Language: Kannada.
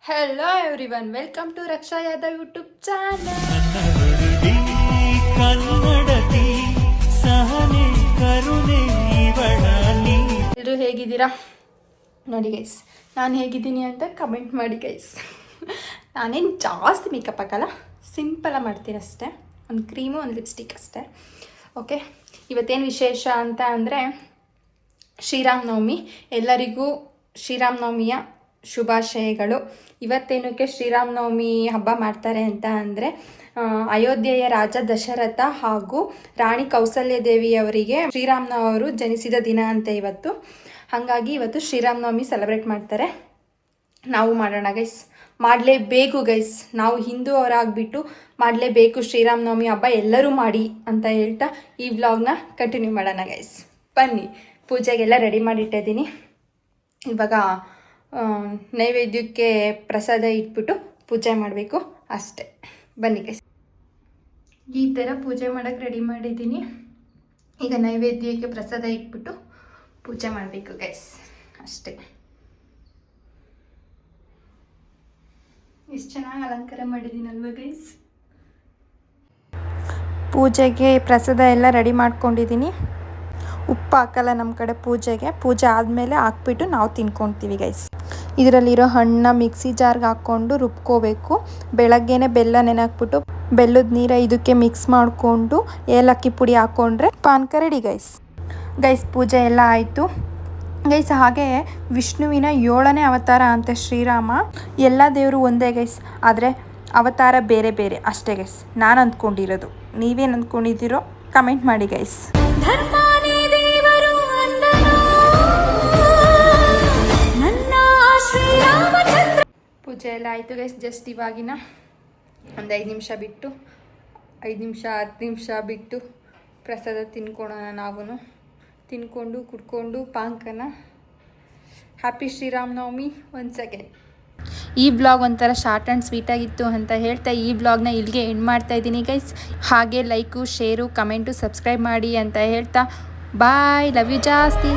Hello everyone, welcome to Raksha Yadav YouTube channel. ಎಲ್ಲರೂ ಹೇಗಿದ್ದೀರಾ ನೋಡಿ ಗೈಸ್. ನಾನು ಹೇಗಿದ್ದೀನಿ ಅಂತ ಕಮೆಂಟ್ ಮಾಡಿ ಗೈಸ್. ನಾನೇನು ಜಾಸ್ತಿ ಮೇಕಪ್ ಹಾಕಲ್ಲ, ಸಿಂಪಲಾಗಿ ಮಾಡ್ತೀನಿ ಅಷ್ಟೇ. ಒಂದು ಕ್ರೀಮು, ಒಂದು ಲಿಪ್ಸ್ಟಿಕ್ ಅಷ್ಟೇ. ಓಕೆ, ಇವತ್ತೇನು ವಿಶೇಷ ಅಂತ ಅಂದರೆ ಶ್ರೀರಾಮನವಮಿ. ಎಲ್ಲರಿಗೂ ಶ್ರೀರಾಮನವಮಿಯ ಶುಭಾಶಯಗಳು. ಇವತ್ತೇನಕ್ಕೆ ಶ್ರೀರಾಮನವಮಿ ಹಬ್ಬ ಮಾಡ್ತಾರೆ ಅಂತ ಅಂದರೆ ಅಯೋಧ್ಯೆಯ ರಾಜ ದಶರಥ ಹಾಗೂ ರಾಣಿ ಕೌಸಲ್ಯ ದೇವಿಯವರಿಗೆ ಶ್ರೀರಾಮನವರು ಜನಿಸಿದ ದಿನ ಅಂತ ಇವತ್ತು. ಹಾಗಾಗಿ ಇವತ್ತು ಶ್ರೀರಾಮನವಮಿ ಸೆಲೆಬ್ರೇಟ್ ಮಾಡ್ತಾರೆ. ನಾವು ಮಾಡೋಣ ಗೈಸ್, ಮಾಡಲೇಬೇಕು ಗೈಸ್. ನಾವು ಹಿಂದೂ ಅವರಾಗ್ಬಿಟ್ಟು ಮಾಡಲೇಬೇಕು ಶ್ರೀರಾಮನವಮಿ ಹಬ್ಬ, ಎಲ್ಲರೂ ಮಾಡಿ ಅಂತ ಹೇಳ್ತಾ ಈ ವ್ಲಾಗ್ನ ಕಂಟಿನ್ಯೂ ಮಾಡೋಣ ಗೈಸ್. ಬನ್ನಿ, ಪೂಜೆಗೆಲ್ಲ ರೆಡಿ ಮಾಡಿಟ್ಟಿದ್ದೀನಿ. ಇವಾಗ ನೈವೇದ್ಯಕ್ಕೆ ಪ್ರಸಾದ ಇಟ್ಬಿಟ್ಟು ಪೂಜೆ ಮಾಡಬೇಕು ಅಷ್ಟೇ. ಬನ್ನಿ ಗೈಸ್, ಈ ಥರ ಪೂಜೆ ಮಾಡೋಕ್ಕೆ ರೆಡಿ ಮಾಡಿದ್ದೀನಿ. ಈಗ ನೈವೇದ್ಯಕ್ಕೆ ಪ್ರಸಾದ ಇಟ್ಬಿಟ್ಟು ಪೂಜೆ ಮಾಡಬೇಕು ಗೈಸ್ ಅಷ್ಟೇ. ಎಷ್ಟು ಚೆನ್ನಾಗಿ ಅಲಂಕಾರ ಮಾಡಿದ್ದೀನಲ್ವ ಗೈಸ್. ಪೂಜೆಗೆ ಪ್ರಸಾದ ಎಲ್ಲ ರೆಡಿ ಮಾಡ್ಕೊಂಡಿದ್ದೀನಿ. ಉಪ್ಪು ಹಾಕಲ್ಲ ನಮ್ಮ ಕಡೆ ಪೂಜೆಗೆ. ಪೂಜೆ ಆದಮೇಲೆ ಹಾಕ್ಬಿಟ್ಟು ನಾವು ತಿನ್ಕೊತೀವಿ ಗೈಸ್. ಇದರಲ್ಲಿರೋ ಹಣ್ಣನ್ನ ಮಿಕ್ಸಿ ಜಾರ್ಗೆ ಹಾಕ್ಕೊಂಡು ರುಬ್ಕೋಬೇಕು. ಬೆಳಗ್ಗೆನೆ ಬೆಲ್ಲ ನೆನೆಹಾಕ್ಬಿಟ್ಟು ಬೆಲ್ಲದ ನೀರ ಇದಕ್ಕೆ ಮಿಕ್ಸ್ ಮಾಡಿಕೊಂಡು ಏಲಕ್ಕಿ ಪುಡಿ ಹಾಕ್ಕೊಂಡ್ರೆ ಪಾನಕ ರೆಡಿ ಗೈಸ್. ಪೂಜೆ ಎಲ್ಲ ಆಯಿತು ಗೈಸ್. ಹಾಗೆ ವಿಷ್ಣುವಿನ 7ನೇ ಅವತಾರ ಅಂತೆ ಶ್ರೀರಾಮ. ಎಲ್ಲ ದೇವರು ಒಂದೇ ಗೈಸ್, ಆದರೆ ಅವತಾರ ಬೇರೆ ಬೇರೆ ಅಷ್ಟೇ ಗೈಸ್. ನಾನು ಅಂದ್ಕೊಂಡಿರೋದು, ನೀವೇನು ಅಂದ್ಕೊಂಡಿದ್ದೀರೋ ಕಮೆಂಟ್ ಮಾಡಿ ಗೈಸ್. ಪೂಜೆ ಎಲ್ಲ ಆಯಿತು ಗೈಸ್. ಜಸ್ಟ್ ಇವಾಗಿನ ಒಂದು 5 ನಿಮಿಷ ಬಿಟ್ಟು 5 ನಿಮಿಷ 10 ನಿಮಿಷ ಬಿಟ್ಟು ಪ್ರಸಾದ ತಿನ್ಕೊಳ್ಳೋಣ. ನಾವು ತಿನ್ಕೊಂಡು ಕುಡ್ಕೊಂಡು ಪಾಂಕನ. Happy Sri Rama Navami once again. ಈ ಬ್ಲಾಗ್ ಒಂಥರ ಶಾರ್ಟ್ ಆ್ಯಂಡ್ ಸ್ವೀಟಾಗಿತ್ತು ಅಂತ ಹೇಳ್ತಾ ಈ ಬ್ಲಾಗ್ನ ಇಲ್ಲಿಗೆ ಎಂಡ್ ಮಾಡ್ತಾ ಇದ್ದೀನಿ ಗೈಸ್. ಹಾಗೆ ಲೈಕು, ಶೇರು, ಕಮೆಂಟು, ಸಬ್ಸ್ಕ್ರೈಬ್ ಮಾಡಿ ಅಂತ ಹೇಳ್ತಾ ಬಾಯ್. ಲವ್ ಯು ಜಾಸ್ತಿ.